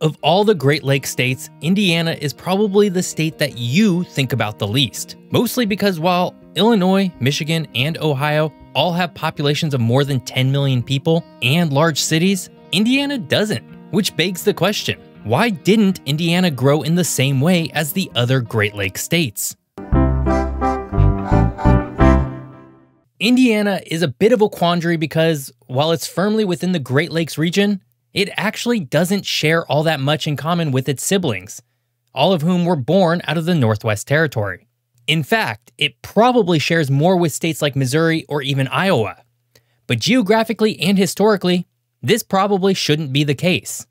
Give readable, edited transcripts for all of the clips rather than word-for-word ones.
Of all the Great Lakes states, Indiana is probably the state that you think about the least. Mostly because while Illinois, Michigan, and Ohio all have populations of more than 10 million people and large cities, Indiana doesn't. Which begs the question, why didn't Indiana grow in the same way as the other Great Lakes states? Indiana is a bit of a quandary because, while it's firmly within the Great Lakes region, it actually doesn't share all that much in common with its siblings, all of whom were born out of the Northwest Territory. In fact, it probably shares more with states like Missouri or even Iowa. But geographically and historically, this probably shouldn't be the case.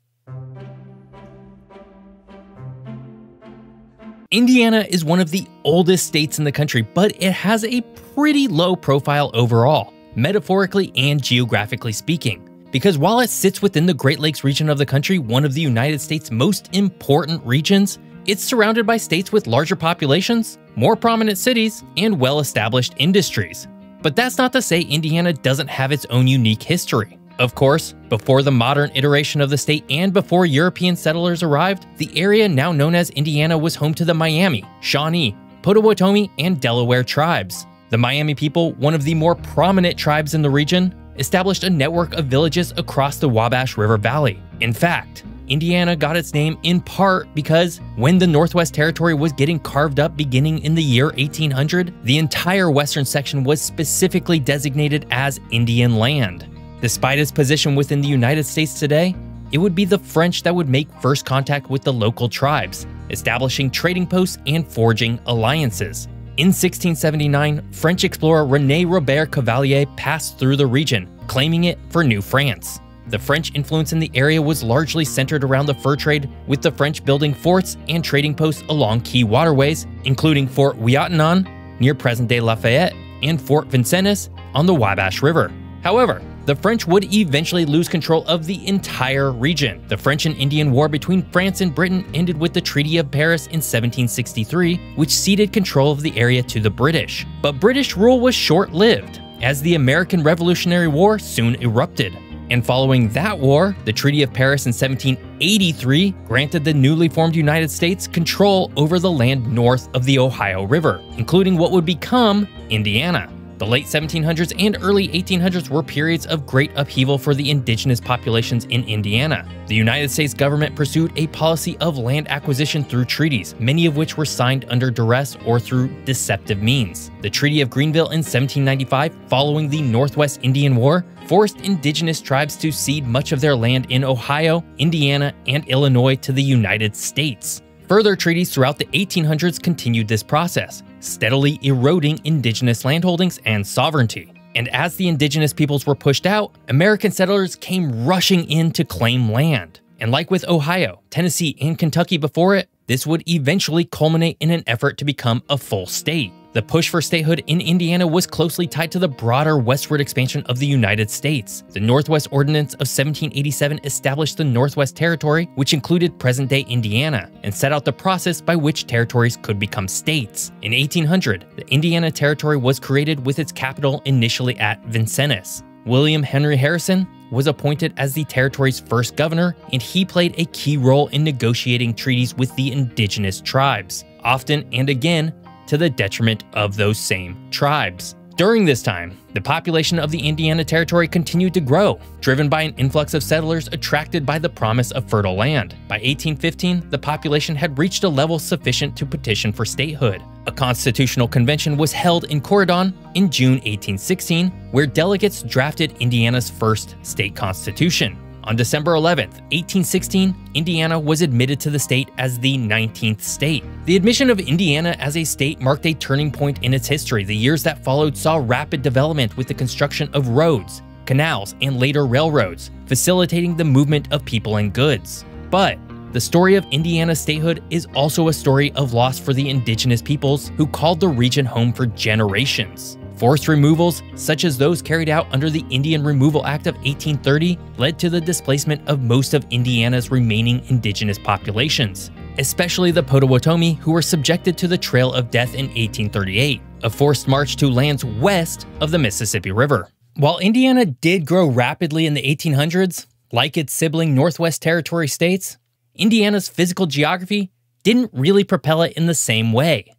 Indiana is one of the oldest states in the country, but it has a pretty low profile overall, metaphorically and geographically speaking. Because while it sits within the Great Lakes region of the country, one of the United States' most important regions, it's surrounded by states with larger populations, more prominent cities, and well-established industries. But that's not to say Indiana doesn't have its own unique history. Of course, before the modern iteration of the state and before European settlers arrived, the area now known as Indiana was home to the Miami, Shawnee, Potawatomi, and Delaware tribes. The Miami people, one of the more prominent tribes in the region, established a network of villages across the Wabash River Valley. In fact, Indiana got its name in part because when the Northwest Territory was getting carved up beginning in the year 1800, the entire western section was specifically designated as Indian land. Despite its position within the United States today, it would be the French that would make first contact with the local tribes, establishing trading posts and forging alliances. In 1679, French explorer René Robert Cavelier passed through the region, claiming it for New France. The French influence in the area was largely centered around the fur trade, with the French building forts and trading posts along key waterways, including Fort Ouiatenon near present-day Lafayette and Fort Vincennes on the Wabash River. However, the French would eventually lose control of the entire region. The French and Indian War between France and Britain ended with the Treaty of Paris in 1763, which ceded control of the area to the British. But British rule was short-lived, as the American Revolutionary War soon erupted. And following that war, the Treaty of Paris in 1783 granted the newly formed United States control over the land north of the Ohio River, including what would become Indiana. The late 1700s and early 1800s were periods of great upheaval for the indigenous populations in Indiana. The United States government pursued a policy of land acquisition through treaties, many of which were signed under duress or through deceptive means. The Treaty of Greenville in 1795, following the Northwest Indian War, forced indigenous tribes to cede much of their land in Ohio, Indiana, and Illinois to the United States. Further treaties throughout the 1800s continued this process, steadily eroding indigenous landholdings and sovereignty. And as the indigenous peoples were pushed out, American settlers came rushing in to claim land. And like with Ohio, Tennessee, and Kentucky before it, this would eventually culminate in an effort to become a full state. The push for statehood in Indiana was closely tied to the broader westward expansion of the United States. The Northwest Ordinance of 1787 established the Northwest Territory, which included present-day Indiana, and set out the process by which territories could become states. In 1800, the Indiana Territory was created with its capital initially at Vincennes. William Henry Harrison was appointed as the territory's first governor, and he played a key role in negotiating treaties with the indigenous tribes, often and again to the detriment of those same tribes. During this time, the population of the Indiana Territory continued to grow, driven by an influx of settlers attracted by the promise of fertile land. By 1815, the population had reached a level sufficient to petition for statehood. A constitutional convention was held in Corydon in June 1816, where delegates drafted Indiana's first state constitution. On December 11, 1816, Indiana was admitted to the state as the 19th state. The admission of Indiana as a state marked a turning point in its history. The years that followed saw rapid development with the construction of roads, canals, and later railroads, facilitating the movement of people and goods. But the story of Indiana's statehood is also a story of loss for the indigenous peoples who called the region home for generations. Forced removals, such as those carried out under the Indian Removal Act of 1830, led to the displacement of most of Indiana's remaining indigenous populations, especially the Potawatomi, who were subjected to the Trail of Death in 1838, a forced march to lands west of the Mississippi River. While Indiana did grow rapidly in the 1800s, like its sibling Northwest Territory states, Indiana's physical geography didn't really propel it in the same way,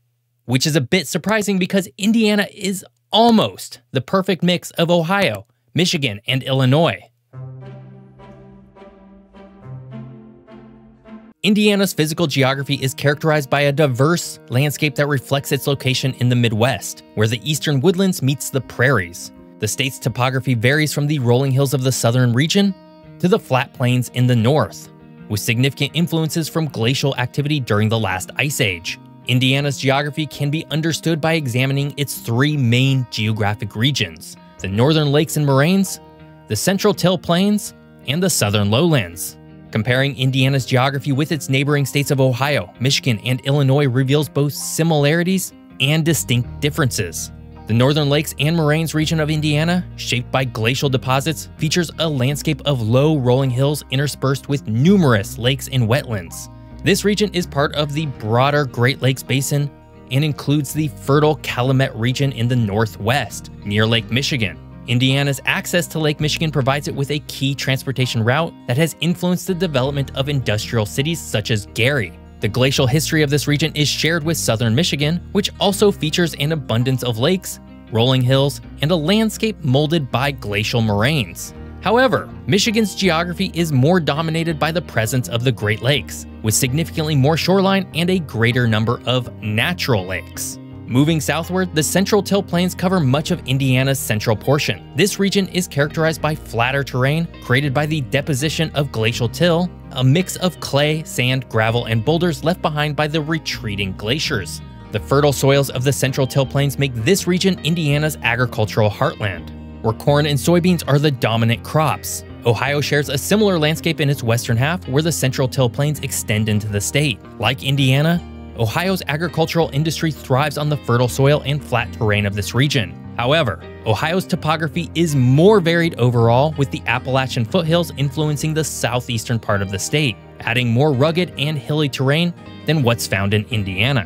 which is a bit surprising because Indiana is almost the perfect mix of Ohio, Michigan, and Illinois. Indiana's physical geography is characterized by a diverse landscape that reflects its location in the Midwest, where the eastern woodlands meets the prairies. The state's topography varies from the rolling hills of the southern region to the flat plains in the north, with significant influences from glacial activity during the last ice age. Indiana's geography can be understood by examining its three main geographic regions: the northern lakes and moraines, the central till plains, and the southern lowlands. Comparing Indiana's geography with its neighboring states of Ohio, Michigan, and Illinois reveals both similarities and distinct differences. The Northern Lakes and Moraines region of Indiana, shaped by glacial deposits, features a landscape of low rolling hills interspersed with numerous lakes and wetlands. This region is part of the broader Great Lakes Basin and includes the fertile Calumet region in the northwest, near Lake Michigan. Indiana's access to Lake Michigan provides it with a key transportation route that has influenced the development of industrial cities such as Gary. The glacial history of this region is shared with southern Michigan, which also features an abundance of lakes, rolling hills, and a landscape molded by glacial moraines. However, Michigan's geography is more dominated by the presence of the Great Lakes, with significantly more shoreline and a greater number of natural lakes. Moving southward, the Central Till Plains cover much of Indiana's central portion. This region is characterized by flatter terrain created by the deposition of glacial till, a mix of clay, sand, gravel, and boulders left behind by the retreating glaciers. The fertile soils of the Central Till Plains make this region Indiana's agricultural heartland, where corn and soybeans are the dominant crops. Ohio shares a similar landscape in its western half, where the Central Till Plains extend into the state. Like Indiana, Ohio's agricultural industry thrives on the fertile soil and flat terrain of this region. However, Ohio's topography is more varied overall, with the Appalachian foothills influencing the southeastern part of the state, adding more rugged and hilly terrain than what's found in Indiana.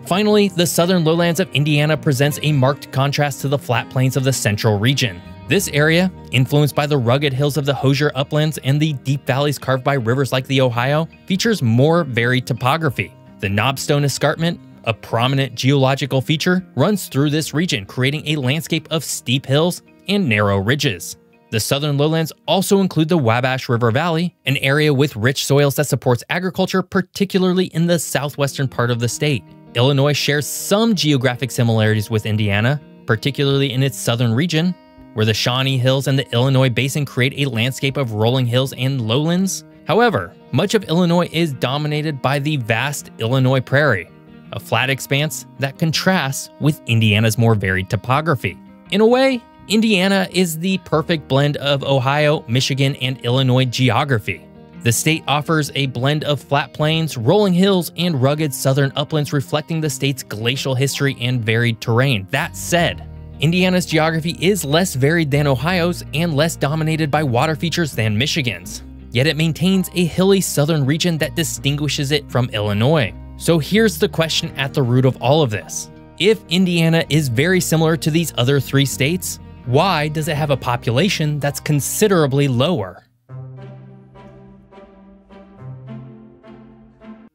Finally, the southern lowlands of Indiana presents a marked contrast to the flat plains of the central region. This area, influenced by the rugged hills of the Hoosier uplands and the deep valleys carved by rivers like the Ohio, features more varied topography. The Knobstone Escarpment, a prominent geological feature, runs through this region, creating a landscape of steep hills and narrow ridges. The southern lowlands also include the Wabash River Valley, an area with rich soils that supports agriculture, particularly in the southwestern part of the state. Illinois shares some geographic similarities with Indiana, particularly in its southern region, where the Shawnee Hills and the Illinois Basin create a landscape of rolling hills and lowlands. However, much of Illinois is dominated by the vast Illinois Prairie, a flat expanse that contrasts with Indiana's more varied topography. In a way, Indiana is the perfect blend of Ohio, Michigan, and Illinois geography. The state offers a blend of flat plains, rolling hills, and rugged southern uplands reflecting the state's glacial history and varied terrain. That said, Indiana's geography is less varied than Ohio's and less dominated by water features than Michigan's. Yet it maintains a hilly southern region that distinguishes it from Illinois. So here's the question at the root of all of this. If Indiana is very similar to these other three states, why does it have a population that's considerably lower?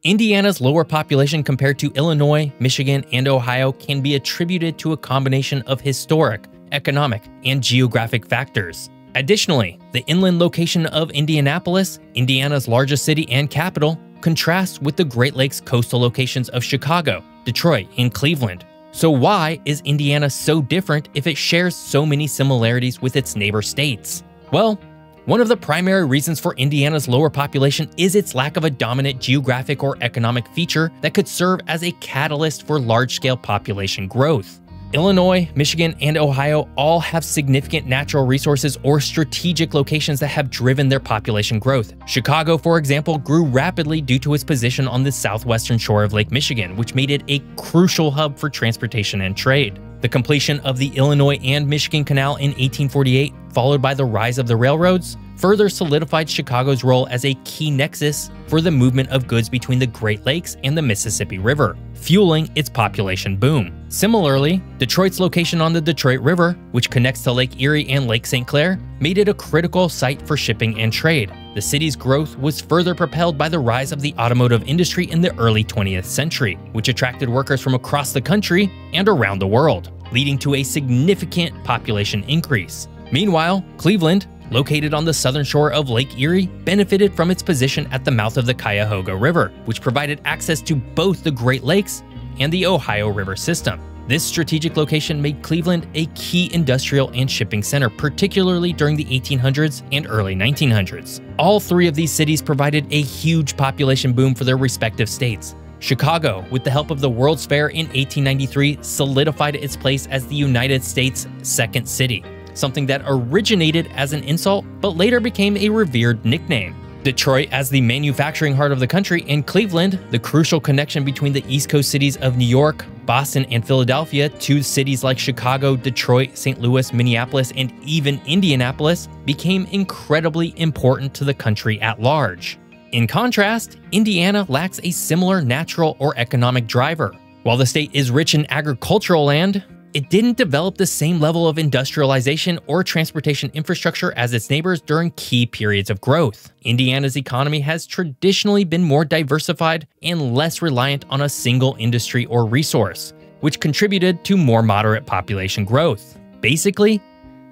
Indiana's lower population compared to Illinois, Michigan, and Ohio can be attributed to a combination of historic, economic, and geographic factors. Additionally, the inland location of Indianapolis, Indiana's largest city and capital, contrasts with the Great Lakes coastal locations of Chicago, Detroit, and Cleveland. So why is Indiana so different if it shares so many similarities with its neighbor states? Well, one of the primary reasons for Indiana's lower population is its lack of a dominant geographic or economic feature that could serve as a catalyst for large-scale population growth. Illinois, Michigan, and Ohio all have significant natural resources or strategic locations that have driven their population growth. Chicago, for example, grew rapidly due to its position on the southwestern shore of Lake Michigan, which made it a crucial hub for transportation and trade. The completion of the Illinois and Michigan Canal in 1848, followed by the rise of the railroads, further solidified Chicago's role as a key nexus for the movement of goods between the Great Lakes and the Mississippi River, fueling its population boom. Similarly, Detroit's location on the Detroit River, which connects to Lake Erie and Lake St. Clair, made it a critical site for shipping and trade. The city's growth was further propelled by the rise of the automotive industry in the early 20th century, which attracted workers from across the country and around the world, leading to a significant population increase. Meanwhile, Cleveland, located on the southern shore of Lake Erie, benefited from its position at the mouth of the Cuyahoga River, which provided access to both the Great Lakes and the Ohio River system. This strategic location made Cleveland a key industrial and shipping center, particularly during the 1800s and early 1900s. All three of these cities provided a huge population boom for their respective states. Chicago, with the help of the World's Fair in 1893, solidified its place as the United States' second city, something that originated as an insult but later became a revered nickname. Detroit as the manufacturing heart of the country, and Cleveland, the crucial connection between the East Coast cities of New York, Boston, and Philadelphia to cities like Chicago, Detroit, St. Louis, Minneapolis, and even Indianapolis, became incredibly important to the country at large. In contrast, Indiana lacks a similar natural or economic driver. While the state is rich in agricultural land, it didn't develop the same level of industrialization or transportation infrastructure as its neighbors during key periods of growth. Indiana's economy has traditionally been more diversified and less reliant on a single industry or resource, which contributed to more moderate population growth. Basically,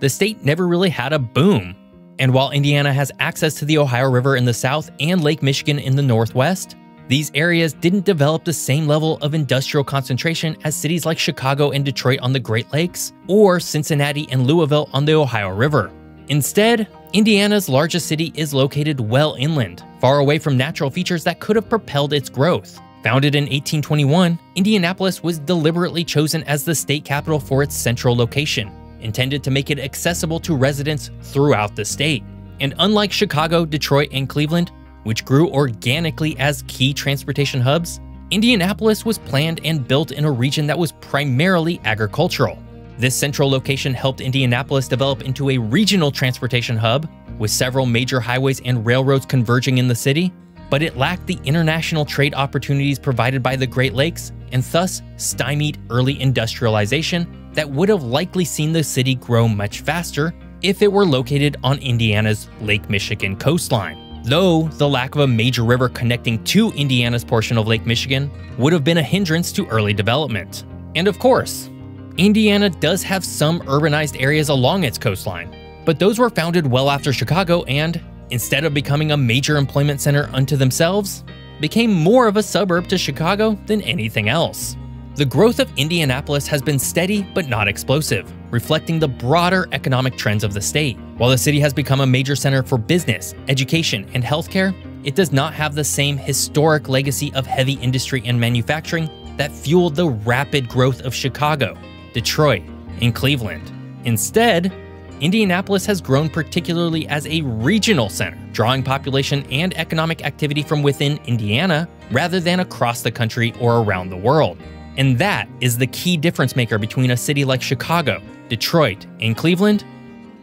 the state never really had a boom. And while Indiana has access to the Ohio River in the south and Lake Michigan in the northwest, these areas didn't develop the same level of industrial concentration as cities like Chicago and Detroit on the Great Lakes, or Cincinnati and Louisville on the Ohio River. Instead, Indiana's largest city is located well inland, far away from natural features that could have propelled its growth. Founded in 1821, Indianapolis was deliberately chosen as the state capital for its central location, intended to make it accessible to residents throughout the state. And unlike Chicago, Detroit, and Cleveland, which grew organically as key transportation hubs, Indianapolis was planned and built in a region that was primarily agricultural. This central location helped Indianapolis develop into a regional transportation hub, with several major highways and railroads converging in the city, but it lacked the international trade opportunities provided by the Great Lakes, and thus stymied early industrialization that would have likely seen the city grow much faster if it were located on Indiana's Lake Michigan coastline. Though the lack of a major river connecting to Indiana's portion of Lake Michigan would have been a hindrance to early development. And of course, Indiana does have some urbanized areas along its coastline, but those were founded well after Chicago and, instead of becoming a major employment center unto themselves, became more of a suburb to Chicago than anything else. The growth of Indianapolis has been steady but not explosive, reflecting the broader economic trends of the state. While the city has become a major center for business, education, and healthcare, it does not have the same historic legacy of heavy industry and manufacturing that fueled the rapid growth of Chicago, Detroit, and Cleveland. Instead, Indianapolis has grown particularly as a regional center, drawing population and economic activity from within Indiana rather than across the country or around the world. And that is the key difference maker between a city like Chicago, Detroit, and Cleveland,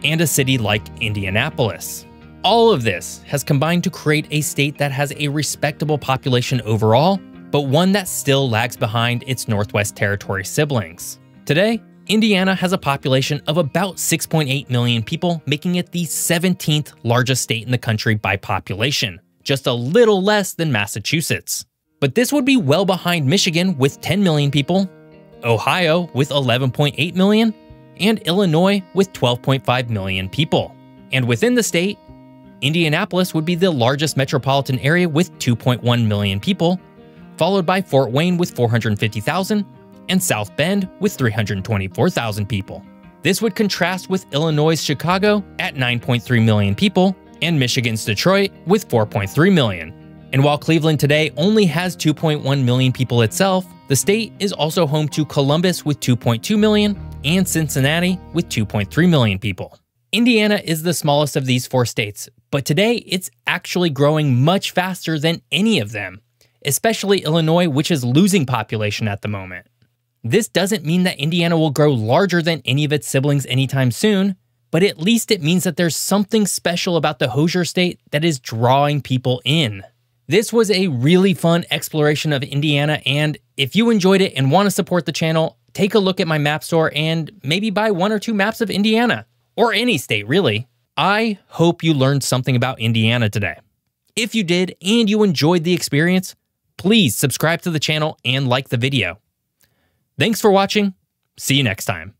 and a city like Indianapolis. All of this has combined to create a state that has a respectable population overall, but one that still lags behind its Northwest Territory siblings. Today, Indiana has a population of about 6.8 million people, making it the 17th largest state in the country by population, just a little less than Massachusetts. But this would be well behind Michigan with 10 million people, Ohio with 11.8 million, and Illinois with 12.5 million people. And within the state, Indianapolis would be the largest metropolitan area with 2.1 million people, followed by Fort Wayne with 450,000, and South Bend with 324,000 people. This would contrast with Illinois' Chicago at 9.3 million people, and Michigan's Detroit with 4.3 million. And while Cleveland today only has 2.1 million people itself, the state is also home to Columbus with 2.2 million and Cincinnati with 2.3 million people. Indiana is the smallest of these four states, but today it's actually growing much faster than any of them, especially Illinois, which is losing population at the moment. This doesn't mean that Indiana will grow larger than any of its siblings anytime soon, but at least it means that there's something special about the Hoosier State that is drawing people in. This was a really fun exploration of Indiana, and if you enjoyed it and want to support the channel, take a look at my map store and maybe buy 1 or 2 maps of Indiana, or any state really. I hope you learned something about Indiana today. If you did and you enjoyed the experience, please subscribe to the channel and like the video. Thanks for watching. See you next time.